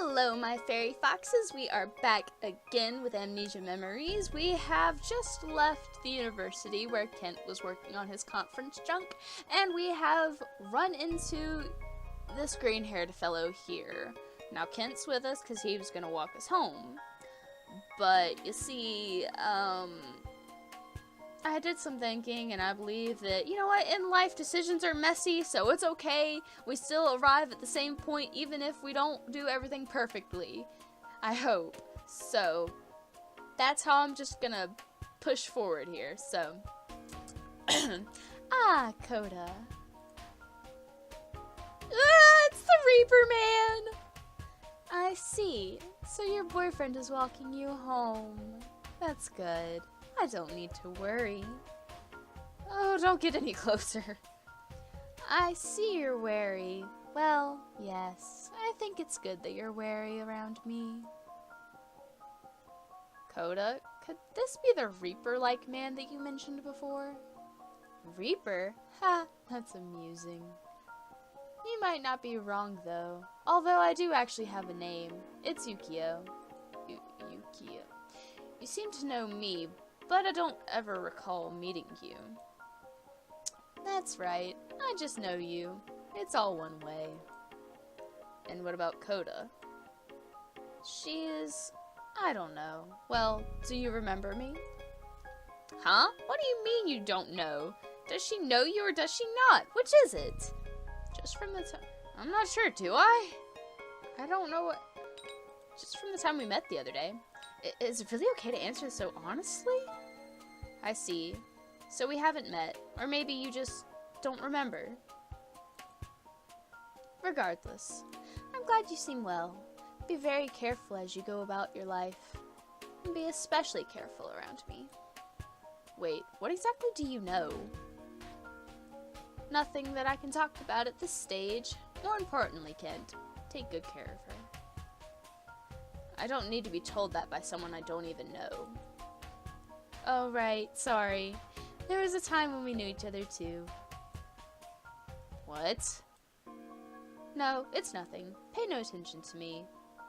Hello, my fairy foxes. We are back again with Amnesia Memories. We have just left the university where Kent was working on his conference junk, and we have run into this green-haired fellow here. Now, Kent's with us because he was going to walk us home. But, you see, I did some thinking, and I believe that, you know what, in life, decisions are messy, so it's okay. We still arrive at the same point, even if we don't do everything perfectly. I hope. So, that's how I'm just gonna push forward here, so. Coda. It's the Reaper Man! I see. So your boyfriend is walking you home. That's good. I don't need to worry. Oh, don't get any closer. I see you're wary. Well, yes. I think it's good that you're wary around me. Coda, could this be the Reaper-like man that you mentioned before? Reaper? Ha, that's amusing. You might not be wrong, though. Although I do actually have a name. It's Yukio. Yukio. You seem to know me, but I don't ever recall meeting you. That's right. I just know you. It's all one way. And what about Coda? She is... I don't know. Well, do you remember me? Huh? What do you mean you don't know? Does she know you or does she not? Which is it? Just from the time... I'm not sure, do I? I don't know what... Just from the time we met the other day. Is it really okay to answer so honestly? I see. So we haven't met. Or maybe you just don't remember. Regardless, I'm glad you seem well. Be very careful as you go about your life. And be especially careful around me. Wait, what exactly do you know? Nothing that I can talk about at this stage. More importantly, Kent, take good care of her. I don't need to be told that by someone I don't even know. Oh, right. Sorry. There was a time when we knew each other, too. What? No, it's nothing. Pay no attention to me.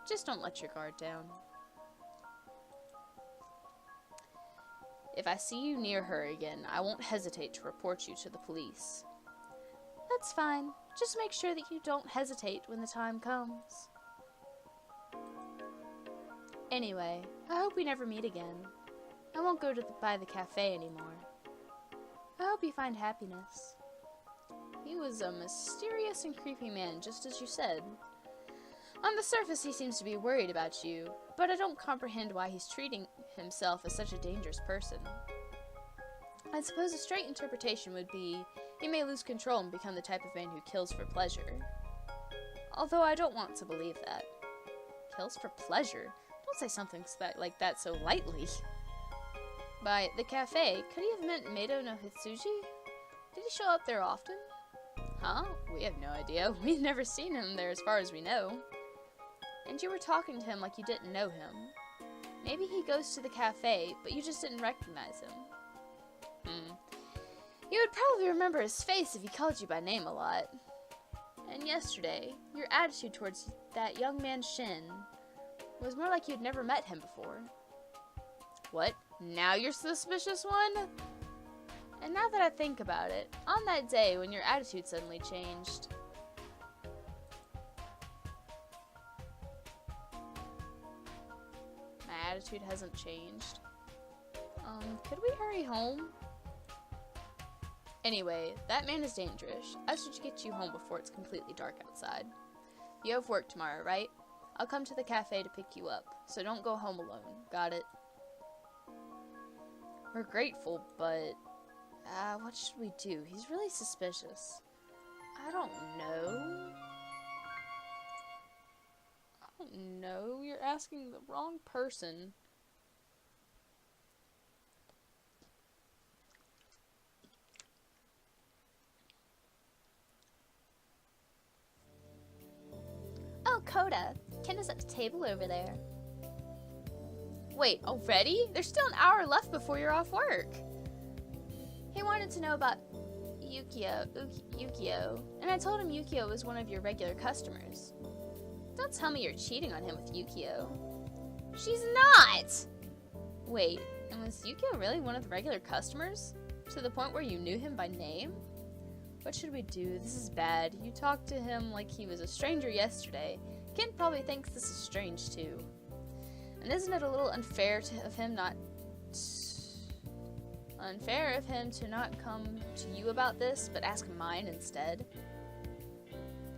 Just don't let your guard down. If I see you near her again, I won't hesitate to report you to the police. That's fine. Just make sure that you don't hesitate when the time comes. Anyway, I hope we never meet again. I won't go by the cafe anymore. I hope you find happiness. He was a mysterious and creepy man, just as you said. On the surface, he seems to be worried about you, but I don't comprehend why he's treating himself as such a dangerous person. I suppose a straight interpretation would be, he may lose control and become the type of man who kills for pleasure. Although I don't want to believe that. Kills for pleasure? Don't say something like that so lightly. By the cafe, could he have meant Meido no Hitsuji? Did he show up there often? Huh? We have no idea. We've never seen him there as far as we know. And you were talking to him like you didn't know him. Maybe he goes to the cafe, but you just didn't recognize him. You would probably remember his face if he called you by name a lot. And yesterday, your attitude towards that young man Shin was more like you'd never met him before. What? Now you're suspicious one? And now that I think about it, on that day when your attitude suddenly changed... My attitude hasn't changed. Could we hurry home? Anyway, that man is dangerous. I should get you home before it's completely dark outside. You have work tomorrow, right? I'll come to the cafe to pick you up, so don't go home alone. Got it? We're grateful, but... what should we do? He's really suspicious. I don't know. I don't know. You're asking the wrong person. Oh, Coda. Ken is at the table over there. Wait, already? There's still an hour left before you're off work. He wanted to know about Yukio, and I told him Yukio was one of your regular customers. Don't tell me you're cheating on him with Yukio. She's not! Wait, and was Yukio really one of the regular customers? To the point where you knew him by name? What should we do? This is bad. You talked to him like he was a stranger yesterday. Ken probably thinks this is strange too. And isn't it a little unfair of him to not come to you about this, but ask mine instead?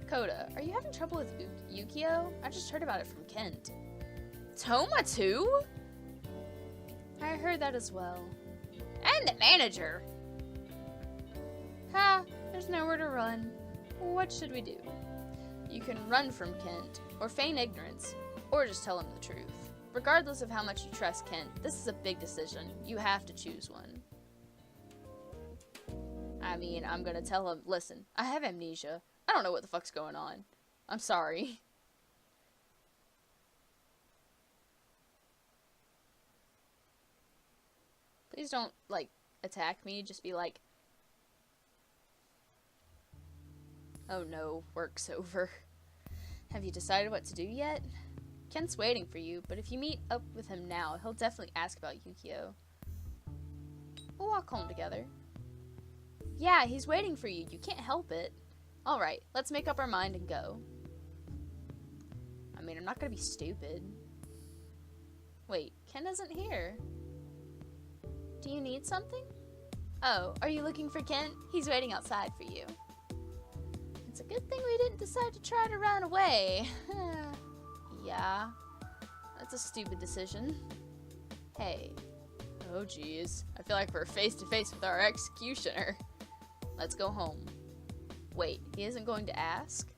Koda, are you having trouble with Yukio? I just heard about it from Kent. Toma too? I heard that as well. And the manager! Ha! There's nowhere to run. What should we do? You can run from Kent, or feign ignorance, or just tell him the truth. Regardless of how much you trust Kent, this is a big decision. You have to choose one. I mean, I'm gonna tell him, listen, I have amnesia. I don't know what the fuck's going on. I'm sorry. Please don't, like, attack me. Just be like, oh no, work's over. Have you decided what to do yet? Kent's waiting for you, but if you meet up with him now, he'll definitely ask about Yukio. We'll walk home together. Yeah, he's waiting for you. You can't help it. Alright, let's make up our mind and go. I mean, I'm not gonna be stupid. Wait, Ken isn't here. Do you need something? Oh, are you looking for Kent? He's waiting outside for you. It's a good thing we didn't decide to try to run away. Yeah, that's a stupid decision. Hey. Oh geez, I feel like we're face to face with our executioner. Let's go home. Wait, he isn't going to ask?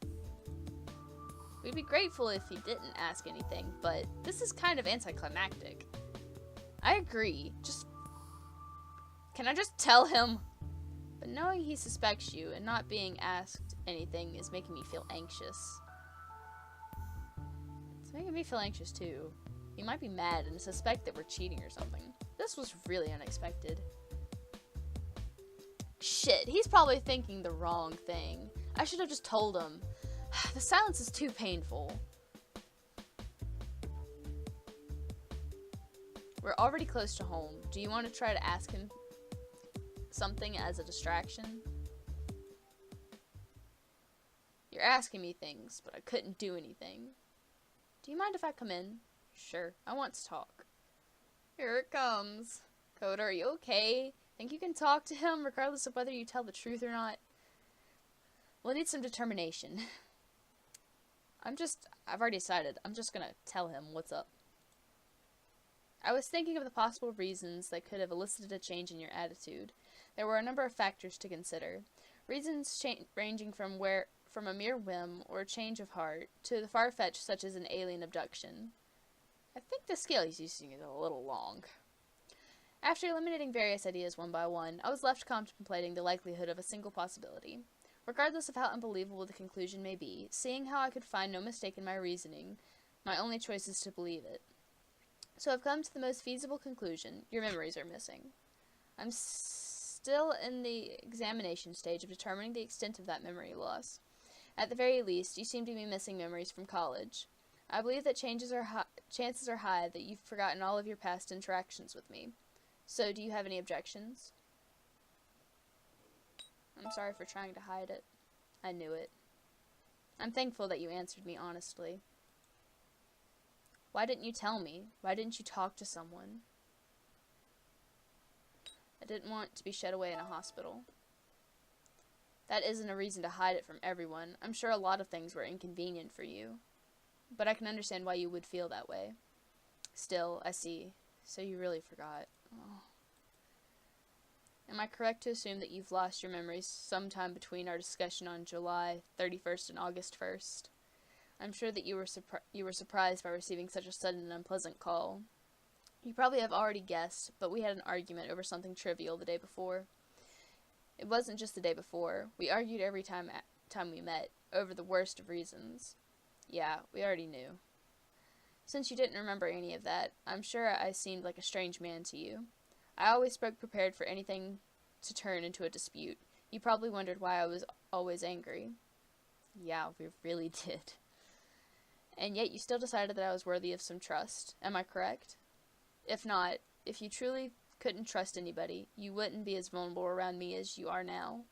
We'd be grateful if he didn't ask anything, but this is kind of anticlimactic. I agree, can I just tell him? But knowing he suspects you and not being asked anything is making me feel anxious. It's making me feel anxious too. He might be mad and suspect that we're cheating or something. This was really unexpected. Shit, he's probably thinking the wrong thing. I should have just told him. The silence is too painful. We're already close to home. Do you want to try to ask him something as a distraction? You're asking me things, but I couldn't do anything. Do you mind if I come in? Sure, I want to talk. Here it comes. Koda, are you okay? Think you can talk to him regardless of whether you tell the truth or not? We'll need some determination. I've already decided. I'm just gonna tell him what's up. I was thinking of the possible reasons that could have elicited a change in your attitude. There were a number of factors to consider. Reasons ranging from a mere whim or a change of heart to the far-fetched such as an alien abduction. I think the scale he's using is a little long. After eliminating various ideas one by one, I was left contemplating the likelihood of a single possibility. Regardless of how unbelievable the conclusion may be, seeing how I could find no mistake in my reasoning, my only choice is to believe it. So I've come to the most feasible conclusion. Your memories are missing. I'm still in the examination stage of determining the extent of that memory loss. At the very least, you seem to be missing memories from college. I believe that chances are high that you've forgotten all of your past interactions with me. So, do you have any objections? I'm sorry for trying to hide it. I knew it. I'm thankful that you answered me honestly. Why didn't you tell me? Why didn't you talk to someone? I didn't want to be shut away in a hospital. That isn't a reason to hide it from everyone. I'm sure a lot of things were inconvenient for you. But I can understand why you would feel that way. Still, I see. So you really forgot. Oh. Am I correct to assume that you've lost your memories sometime between our discussion on July 31st and August 1st? I'm sure that you were surprised by receiving such a sudden and unpleasant call. You probably have already guessed, but we had an argument over something trivial the day before. It wasn't just the day before. We argued every time we met, over the worst of reasons. Yeah, we already knew. Since you didn't remember any of that, I'm sure I seemed like a strange man to you. I always spoke prepared for anything to turn into a dispute. You probably wondered why I was always angry. Yeah, we really did. And yet you still decided that I was worthy of some trust. Am I correct? If not, if you truly couldn't trust anybody, you wouldn't be as vulnerable around me as you are now.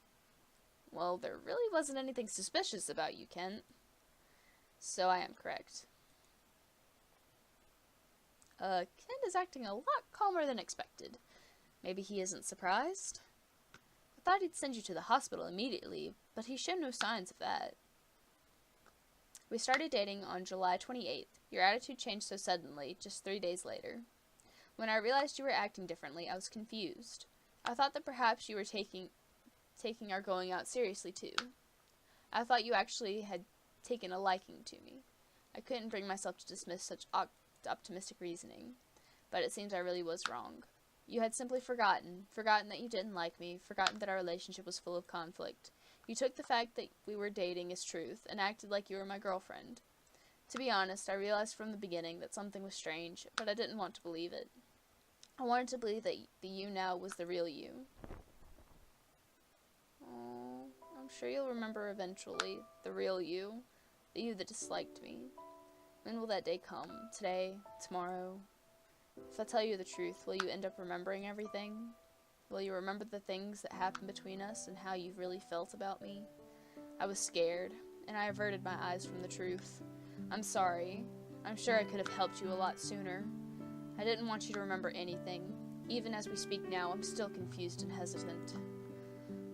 Well, there really wasn't anything suspicious about you, Kent. So I am correct. Kent is acting a lot calmer than expected. Maybe he isn't surprised? I thought he'd send you to the hospital immediately, but he showed no signs of that. We started dating on July 28th. Your attitude changed so suddenly, just 3 days later. When I realized you were acting differently, I was confused. I thought that perhaps you were taking our going out seriously, too. I thought you actually had taken a liking to me. I couldn't bring myself to dismiss such optimistic reasoning, but it seems I really was wrong. You had simply forgotten that you didn't like me, forgotten that our relationship was full of conflict. You took the fact that we were dating as truth and acted like you were my girlfriend. To be honest, I realized from the beginning that something was strange, but I didn't want to believe it. I wanted to believe that the you now was the real you. Oh, I'm sure you'll remember eventually, the real you, the you that disliked me. When will that day come? Today? Tomorrow? If I tell you the truth, will you end up remembering everything? Will you remember the things that happened between us and how you really felt about me? I was scared, and I averted my eyes from the truth. I'm sorry. I'm sure I could have helped you a lot sooner. I didn't want you to remember anything. Even as we speak now, I'm still confused and hesitant.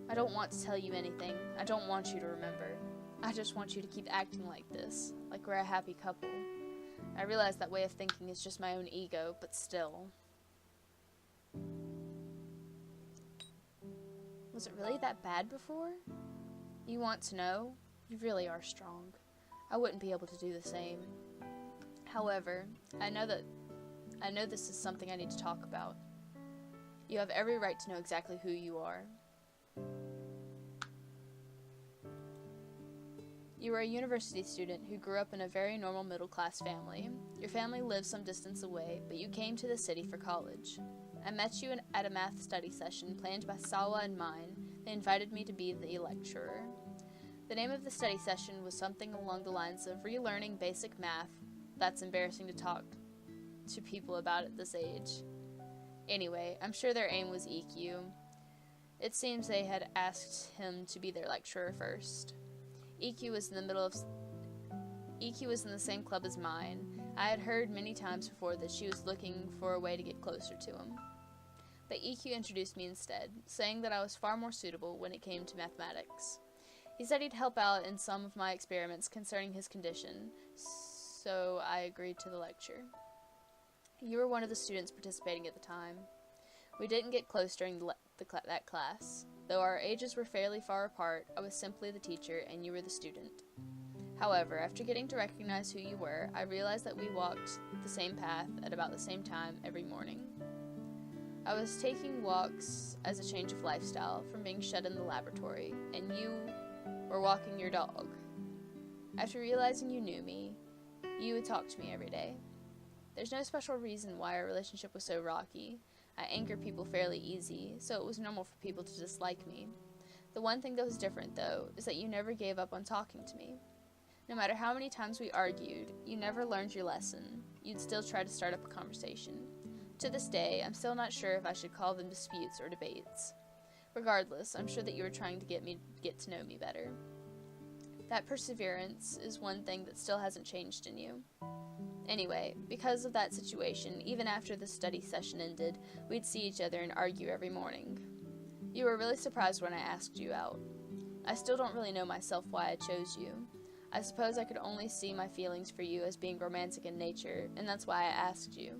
I don't want to tell you anything. I don't want you to remember. I just want you to keep acting like this, like we're a happy couple. I realize that way of thinking is just my own ego, but still. Was it really that bad before? You want to know? You really are strong. I wouldn't be able to do the same. However, I know this is something I need to talk about. You have every right to know exactly who you are. You are a university student who grew up in a very normal middle-class family. Your family lives some distance away, but you came to the city for college. I met you at a math study session planned by Sawa and mine. They invited me to be the lecturer. The name of the study session was something along the lines of relearning basic math. That's embarrassing to talk to people about at this age. Anyway, I'm sure their aim was EQ. It seems they had asked him to be their lecturer first. EQ was in the same club as mine. I had heard many times before that she was looking for a way to get closer to him. But EQ introduced me instead, saying that I was far more suitable when it came to mathematics. He said he'd help out in some of my experiments concerning his condition, so I agreed to the lecture. You were one of the students participating at the time. We didn't get close during that class. Though our ages were fairly far apart, I was simply the teacher and you were the student. However, after getting to recognize who you were, I realized that we walked the same path at about the same time every morning. I was taking walks as a change of lifestyle from being shut in the laboratory, and you were walking your dog. After realizing you knew me, you would talk to me every day. There's no special reason why our relationship was so rocky. I anger people fairly easy, so it was normal for people to dislike me. The one thing that was different, though, is that you never gave up on talking to me. No matter how many times we argued, you never learned your lesson. You'd still try to start up a conversation. To this day, I'm still not sure if I should call them disputes or debates. Regardless, I'm sure that you were trying to get to know me better. That perseverance is one thing that still hasn't changed in you. Anyway, because of that situation, even after the study session ended, we'd see each other and argue every morning. You were really surprised when I asked you out. I still don't really know myself why I chose you. I suppose I could only see my feelings for you as being romantic in nature, and that's why I asked you.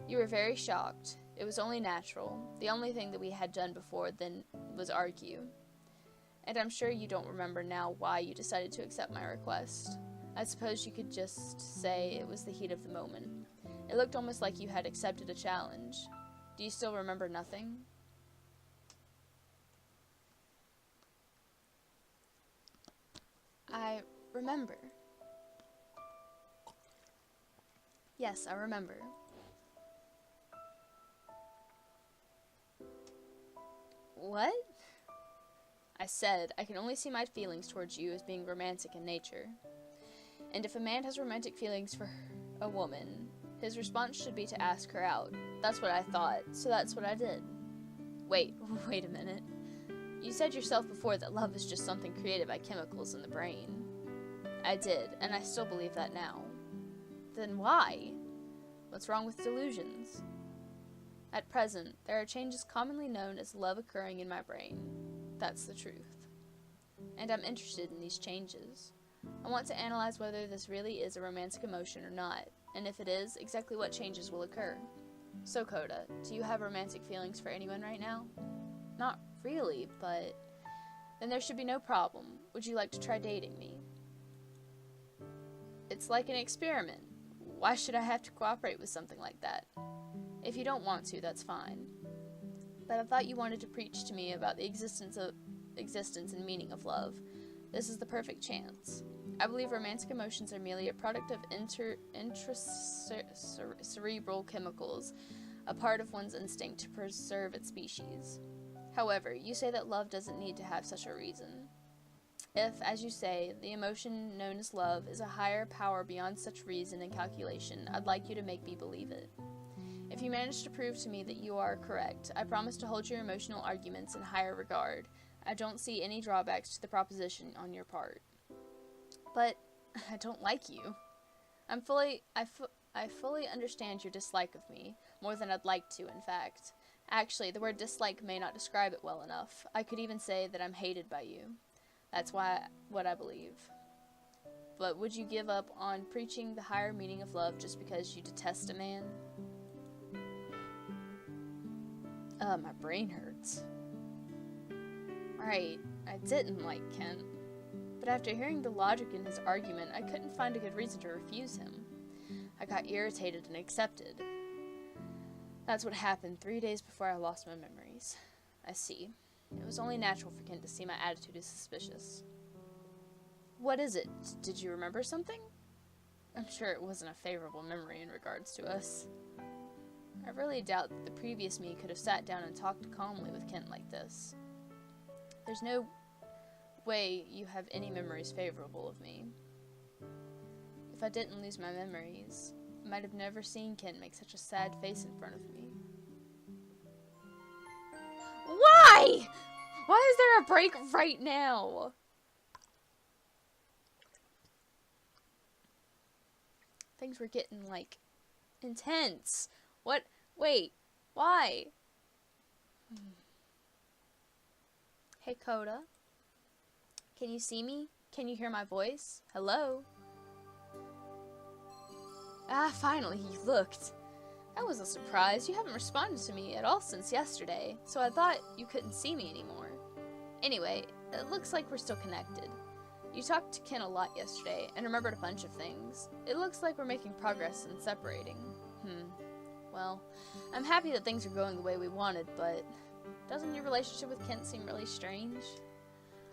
You were very shocked. It was only natural. The only thing that we had done before then was argue. And I'm sure you don't remember now why you decided to accept my request. I suppose you could just say it was the heat of the moment. It looked almost like you had accepted a challenge. Do you still remember nothing? I remember. Yes, I remember. What? I said I can only see my feelings towards you as being romantic in nature. And if a man has romantic feelings for a woman, his response should be to ask her out. That's what I thought, so that's what I did. Wait a minute. You said yourself before that love is just something created by chemicals in the brain. I did, and I still believe that now. Then why? What's wrong with delusions? At present, there are changes commonly known as love occurring in my brain. That's the truth. And I'm interested in these changes. I want to analyze whether this really is a romantic emotion or not, and if it is, exactly what changes will occur. So Coda, do you have romantic feelings for anyone right now? Not really, but then there should be no problem. Would you like to try dating me? It's like an experiment. Why should I have to cooperate with something like that? If you don't want to, that's fine. But I thought you wanted to preach to me about the existence and meaning of love. This is the perfect chance. I believe romantic emotions are merely a product of intracerebral chemicals, a part of one's instinct to preserve its species. However, you say that love doesn't need to have such a reason. If, as you say, the emotion known as love is a higher power beyond such reason and calculation, I'd like you to make me believe it. If you manage to prove to me that you are correct, I promise to hold your emotional arguments in higher regard. I don't see any drawbacks to the proposition on your part. But I don't like you. I fully understand your dislike of me, more than I'd like to, in fact. Actually, the word dislike may not describe it well enough. I could even say that I'm hated by you. That's what I believe. But would you give up on preaching the higher meaning of love just because you detest a man? My brain hurts. Right, I didn't like Kent. But after hearing the logic in his argument, I couldn't find a good reason to refuse him. I got irritated and accepted. That's what happened 3 days before I lost my memories. I see. It was only natural for Kent to see my attitude as suspicious. What is it? Did you remember something? I'm sure it wasn't a favorable memory in regards to us. I really doubt that the previous me could have sat down and talked calmly with Kent like this. There's no way you have any memories favorable of me. If I didn't lose my memories, I might have never seen Kent make such a sad face in front of me. Why? Why is there a break right now? Things were getting, like, intense. What? Wait. Why? Hey, Coda. Can you see me? Can you hear my voice? Hello? Ah, finally, you looked. That was a surprise. You haven't responded to me at all since yesterday, so I thought you couldn't see me anymore. Anyway, it looks like we're still connected. You talked to Ken a lot yesterday, and remembered a bunch of things. It looks like we're making progress in separating. Well, I'm happy that things are going the way we wanted, but doesn't your relationship with Kent seem really strange?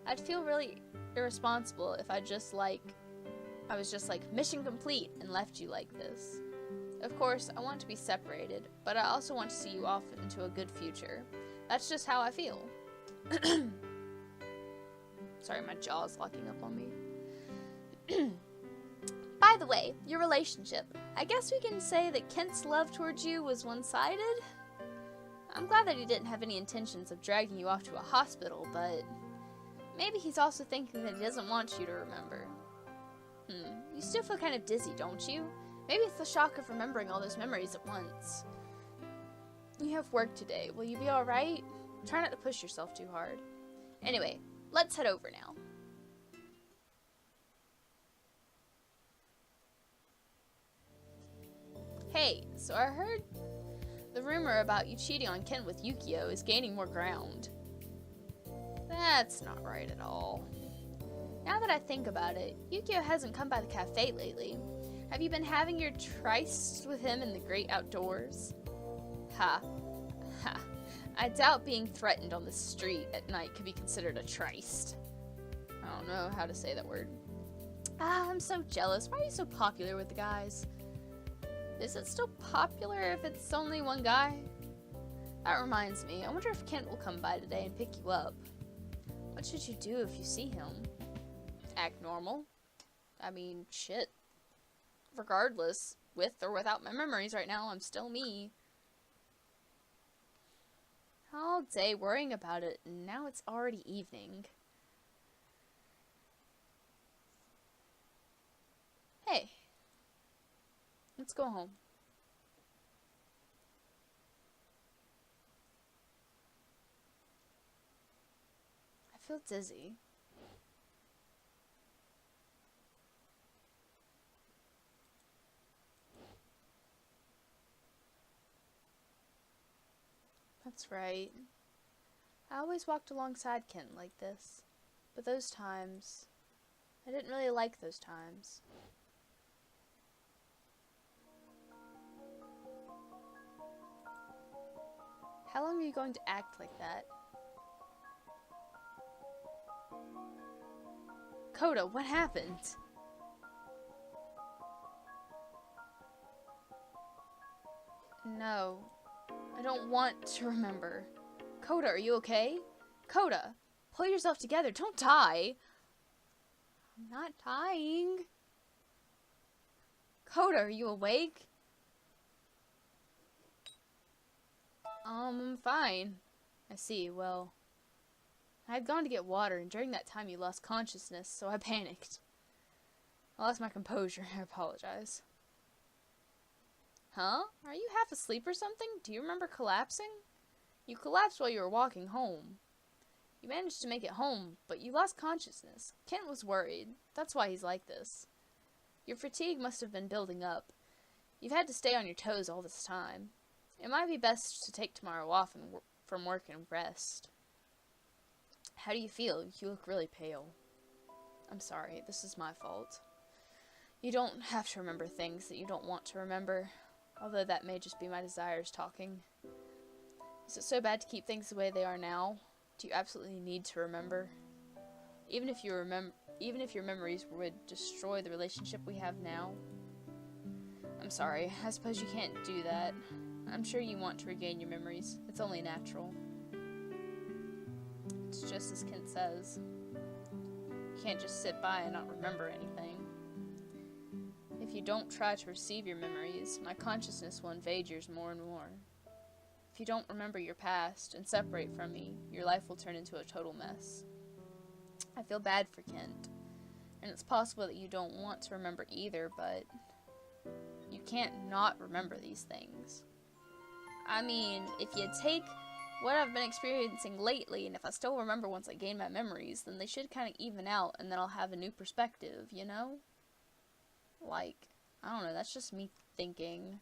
I'd feel really irresponsible if I was just like, mission complete, and left you like this. Of course, I want to be separated, but I also want to see you off into a good future. That's just how I feel. Sorry, my jaw's locking up on me. By the way, your relationship. I guess we can say that Kent's love towards you was one-sided? I'm glad that he didn't have any intentions of dragging you off to a hospital, but maybe he's also thinking that he doesn't want you to remember. You still feel kind of dizzy, don't you? Maybe it's the shock of remembering all those memories at once. You have work today. Will you be alright? Try not to push yourself too hard. Anyway, let's head over now. Hey, so I heard the rumor about you cheating on Ken with Yukio is gaining more ground. That's not right at all. Now that I think about it, Yukio hasn't come by the cafe lately. Have you been having your tryst with him in the great outdoors? Ha. I doubt being threatened on the street at night could be considered a tryst. I don't know how to say that word. I'm so jealous. Why are you so popular with the guys? Is it still popular if it's only one guy? That reminds me, I wonder if Kent will come by today and pick you up. What should you do if you see him? Act normal. I mean, shit. Regardless, with or without my memories right now, I'm still me. All day worrying about it, and now it's already evening. Hey, let's go home. I feel dizzy. That's right. I always walked alongside Kent like this. But those times, I didn't really like those times. How long are you going to act like that? Coda, what happened? No, I don't want to remember. Coda, are you okay? Coda, pull yourself together. Don't die. I'm not dying. Coda, are you awake? I'm fine. I see, well, I had gone to get water, and during that time you lost consciousness, so I panicked. I lost my composure. I apologize. Huh? Are you half asleep or something? Do you remember collapsing? You collapsed while you were walking home. You managed to make it home, but you lost consciousness. Kent was worried. That's why he's like this. Your fatigue must have been building up. You've had to stay on your toes all this time. It might be best to take tomorrow off from work and rest. How do you feel? You look really pale. I'm sorry, this is my fault. You don't have to remember things that you don't want to remember, although that may just be my desires talking. Is it so bad to keep things the way they are now? Do you absolutely need to remember? Even if your memories would destroy the relationship we have now? I'm sorry, I suppose you can't do that. I'm sure you want to regain your memories. It's only natural. It's just as Kent says. You can't just sit by and not remember anything. If you don't try to receive your memories, my consciousness will invade yours more and more. If you don't remember your past and separate from me, your life will turn into a total mess. I feel bad for Kent, and it's possible that you don't want to remember either, but you can't not remember these things. I mean, if you take what I've been experiencing lately, and if I still remember once I gain my memories, then they should kind of even out, and then I'll have a new perspective, you know? Like, I don't know, that's just me thinking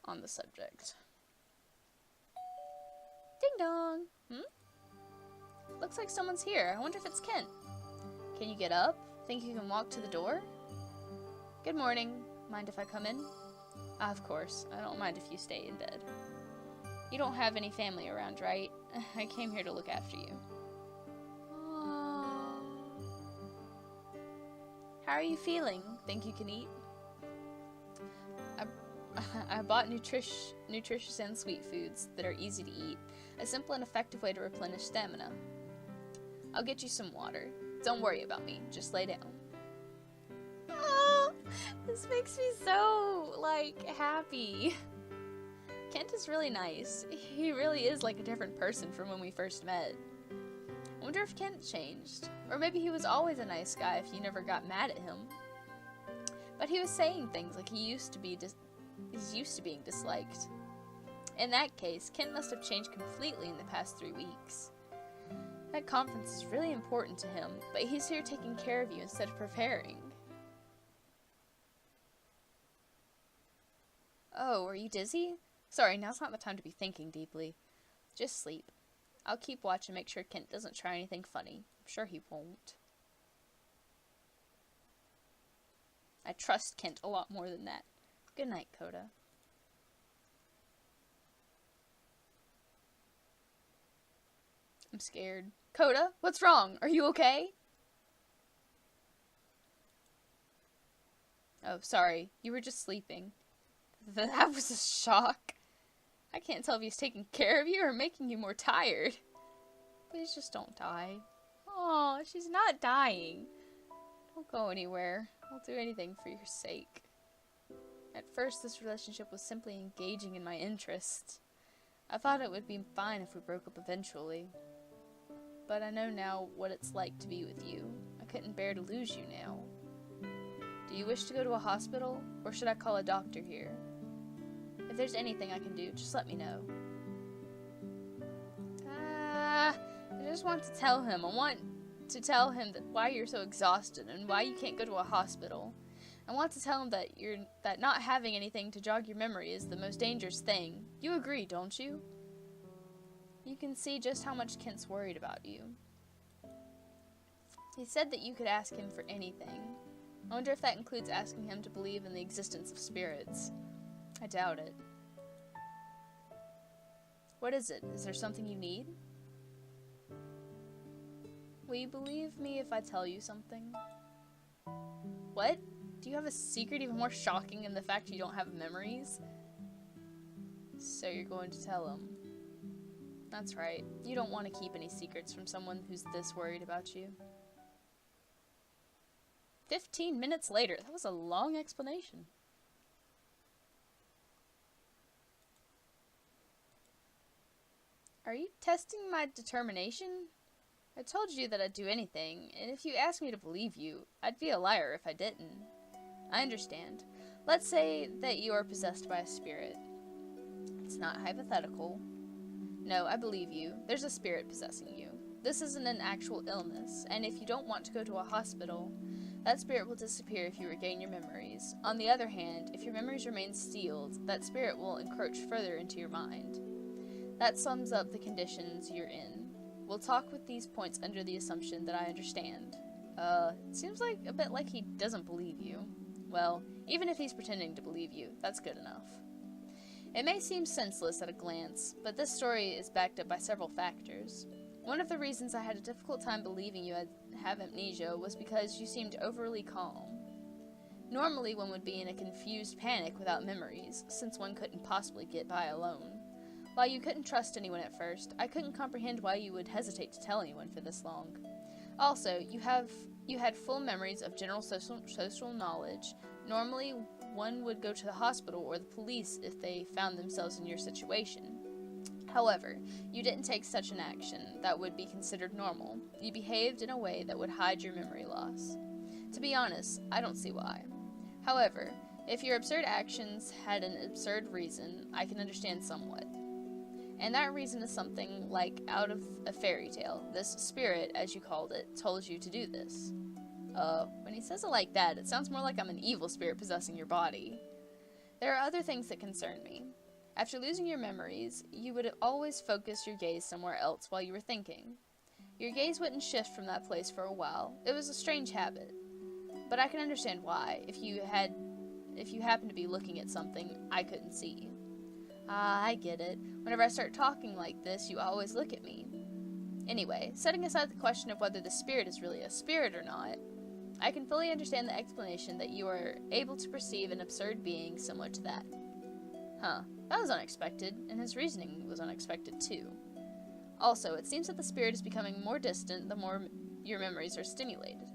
on the subject. Ding dong! Looks like someone's here. I wonder if it's Kent. Can you get up? Think you can walk to the door? Good morning. Mind if I come in? Of course. I don't mind if you stay in bed. You don't have any family around, right? I came here to look after you. Aww. How are you feeling? Think you can eat? I bought nutritious and sweet foods that are easy to eat. A simple and effective way to replenish stamina. I'll get you some water. Don't worry about me. Just lay down. Oh, this makes me so, like, happy. Kent is really nice. He really is like a different person from when we first met. I wonder if Kent changed. Or maybe he was always a nice guy if you never got mad at him. But he was saying things like he's used to being disliked. In that case, Kent must have changed completely in the past 3 weeks. That conference is really important to him, but he's here taking care of you instead of preparing. Oh, are you dizzy? Sorry, now's not the time to be thinking deeply. Just sleep. I'll keep watch and make sure Kent doesn't try anything funny. I'm sure he won't. I trust Kent a lot more than that. Good night, Coda. I'm scared. Coda, what's wrong? Are you okay? Oh, sorry. You were just sleeping. That was a shock. I can't tell if he's taking care of you or making you more tired. Please just don't die. Oh, she's not dying. Don't go anywhere. I'll do anything for your sake. At first, this relationship was simply engaging in my interests. I thought it would be fine if we broke up eventually. But I know now what it's like to be with you. I couldn't bear to lose you now. Do you wish to go to a hospital, or should I call a doctor here? If there's anything I can do, just let me know. I just want to tell him. I want to tell him that why you're so exhausted and why you can't go to a hospital. I want to tell him that not having anything to jog your memory is the most dangerous thing. You agree, don't you? You can see just how much Kent's worried about you. He said that you could ask him for anything. I wonder if that includes asking him to believe in the existence of spirits. I doubt it. What is it? Is there something you need? Will you believe me if I tell you something? What? Do you have a secret even more shocking than the fact you don't have memories? So you're going to tell him. That's right. You don't want to keep any secrets from someone who's this worried about you. 15 minutes later. That was a long explanation. Are you testing my determination? I told you that I'd do anything, and if you asked me to believe you, I'd be a liar if I didn't. I understand. Let's say that you are possessed by a spirit. It's not hypothetical. No, I believe you. There's a spirit possessing you. This isn't an actual illness, and if you don't want to go to a hospital, that spirit will disappear if you regain your memories. On the other hand, if your memories remain sealed, that spirit will encroach further into your mind. That sums up the conditions you're in. We'll talk with these points under the assumption that I understand. It seems like a bit like he doesn't believe you. Well, even if he's pretending to believe you, that's good enough. It may seem senseless at a glance, but this story is backed up by several factors. One of the reasons I had a difficult time believing you have amnesia was because you seemed overly calm. Normally one would be in a confused panic without memories, since one couldn't possibly get by alone. While you couldn't trust anyone at first, I couldn't comprehend why you would hesitate to tell anyone for this long. Also, you had full memories of general social knowledge. Normally, one would go to the hospital or the police if they found themselves in your situation. However, you didn't take such an action that would be considered normal. You behaved in a way that would hide your memory loss. To be honest, I don't see why. However, if your absurd actions had an absurd reason, I can understand somewhat. And that reason is something like out of a fairy tale. This spirit, as you called it, told you to do this. When he says it like that, it sounds more like I'm an evil spirit possessing your body. There are other things that concern me. After losing your memories, you would always focus your gaze somewhere else while you were thinking. Your gaze wouldn't shift from that place for a while. It was a strange habit. But I can understand why, if you happened to be looking at something I couldn't see. Ah, I get it. Whenever I start talking like this, you always look at me. Anyway, setting aside the question of whether the spirit is really a spirit or not, I can fully understand the explanation that you are able to perceive an absurd being similar to that. Huh, that was unexpected, and his reasoning was unexpected too. Also, it seems that the spirit is becoming more distant the more your memories are stimulated.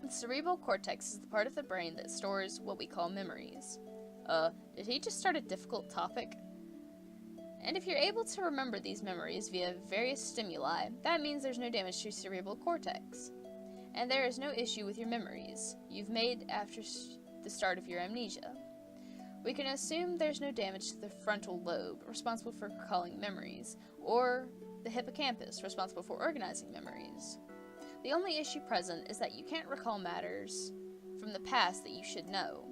The cerebral cortex is the part of the brain that stores what we call memories. Did he just start a difficult topic? And if you're able to remember these memories via various stimuli, that means there's no damage to your cerebral cortex. And there is no issue with your memories you've made after the start of your amnesia. We can assume there's no damage to the frontal lobe, responsible for recalling memories, or the hippocampus, responsible for organizing memories. The only issue present is that you can't recall matters from the past that you should know.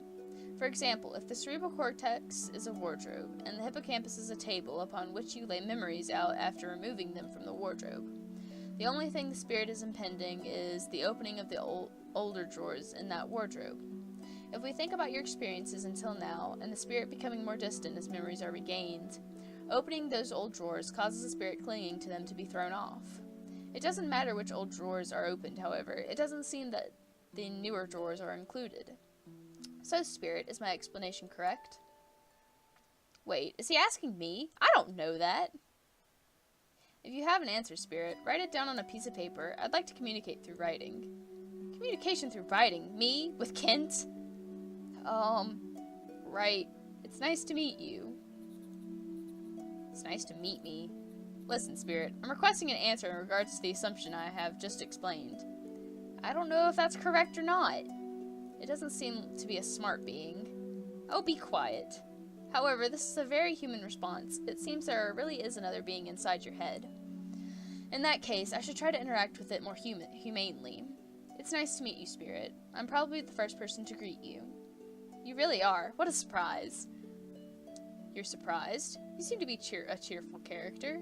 For example, if the cerebral cortex is a wardrobe, and the hippocampus is a table upon which you lay memories out after removing them from the wardrobe, the only thing the spirit is impending is the opening of the older drawers in that wardrobe. If we think about your experiences until now, and the spirit becoming more distant as memories are regained, opening those old drawers causes the spirit clinging to them to be thrown off. It doesn't matter which old drawers are opened, however. It doesn't seem that the newer drawers are included. So, spirit, is my explanation correct? Wait, is he asking me? I don't know that. If you have an answer, spirit, write it down on a piece of paper. I'd like to communicate through writing. Communication through writing. Me? With Kent? Right. It's nice to meet you. It's nice to meet me. Listen, Spirit, I'm requesting an answer in regards to the assumption I have just explained. I don't know if that's correct or not. It doesn't seem to be a smart being. Oh, be quiet. However, this is a very human response. It seems there really is another being inside your head. In that case, I should try to interact with it more humanely. It's nice to meet you, Spirit. I'm probably the first person to greet you. You really are. What a surprise. You're surprised? You seem to be a cheerful character.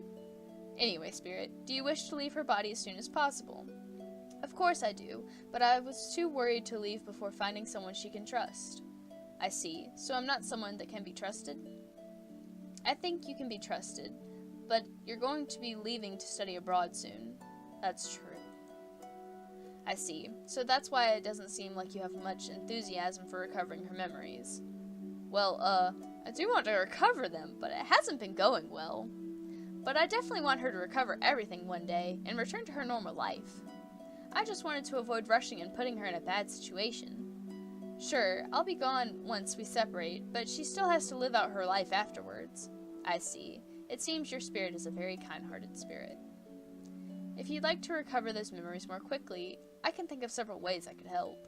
Anyway, Spirit, do you wish to leave her body as soon as possible? Of course I do, but I was too worried to leave before finding someone she can trust. I see. So I'm not someone that can be trusted? I think you can be trusted, but you're going to be leaving to study abroad soon. That's true. I see. So that's why it doesn't seem like you have much enthusiasm for recovering her memories. Well, I do want to recover them, but it hasn't been going well. But I definitely want her to recover everything one day and return to her normal life. I just wanted to avoid rushing and putting her in a bad situation. Sure, I'll be gone once we separate, but she still has to live out her life afterwards. I see. It seems your spirit is a very kind-hearted spirit. If you'd like to recover those memories more quickly, I can think of several ways I could help.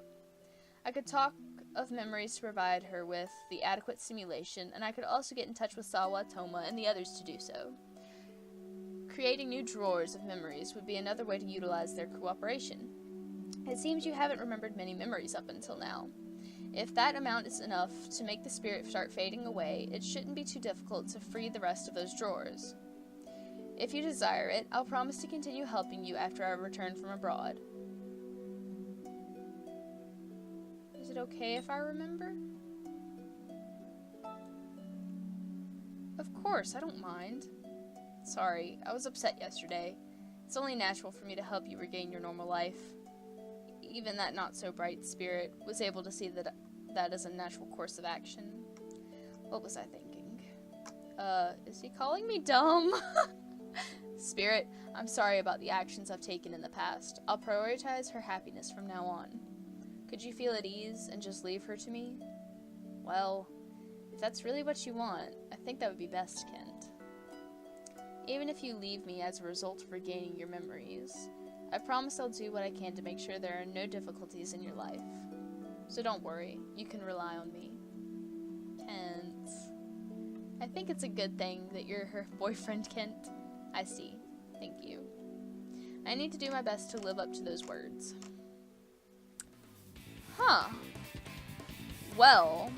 I could talk of memories to provide her with the adequate stimulation, and I could also get in touch with Sawa, Toma, and the others to do so. Creating new drawers of memories would be another way to utilize their cooperation. It seems you haven't remembered many memories up until now. If that amount is enough to make the spirit start fading away, it shouldn't be too difficult to free the rest of those drawers. If you desire it, I'll promise to continue helping you after I return from abroad. Is it okay if I remember? Of course, I don't mind. Sorry, I was upset yesterday. It's only natural for me to help you regain your normal life. Even that not-so-bright spirit was able to see that as a natural course of action. What was I thinking? Is he calling me dumb? Spirit, I'm sorry about the actions I've taken in the past. I'll prioritize her happiness from now on. Could you feel at ease and just leave her to me? Well, if that's really what you want, I think that would be best, Kent. Even if you leave me as a result of regaining your memories, I promise I'll do what I can to make sure there are no difficulties in your life. So don't worry, you can rely on me. Kent. I think it's a good thing that you're her boyfriend, Kent. I see. Thank you. I need to do my best to live up to those words. Huh. Well,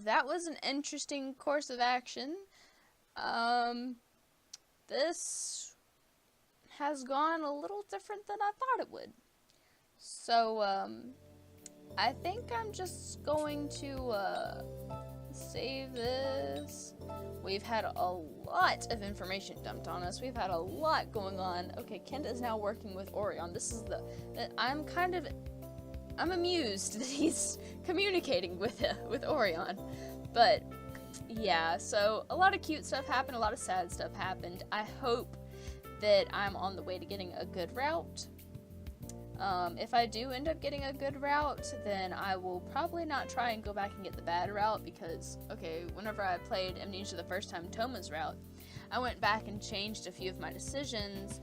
that was an interesting course of action. This has gone a little different than I thought it would. So, I think I'm just going to, save this. We've had a lot of information dumped on us. We've had a lot going on. Okay, Kent is now working with Orion. This is I'm amused that he's communicating with Orion. But, yeah, so a lot of cute stuff happened, a lot of sad stuff happened. I hope that I'm on the way to getting a good route. If I do end up getting a good route, then I will probably not try and go back and get the bad route because, okay, whenever I played Amnesia the first time, Toma's route, I went back and changed a few of my decisions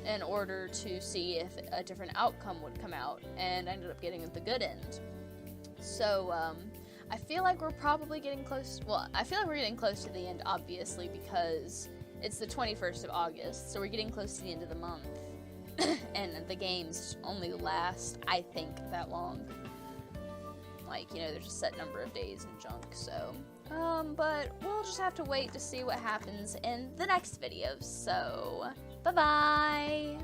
in order to see if a different outcome would come out, and I ended up getting the good end. So, I feel like we're probably getting close, I feel like we're getting close to the end, obviously, because it's the 21st of August, so we're getting close to the end of the month. And the games only last, I think, that long. Like, you know, there's a set number of days and junk, so. But we'll just have to wait to see what happens in the next video, so. Bye-bye!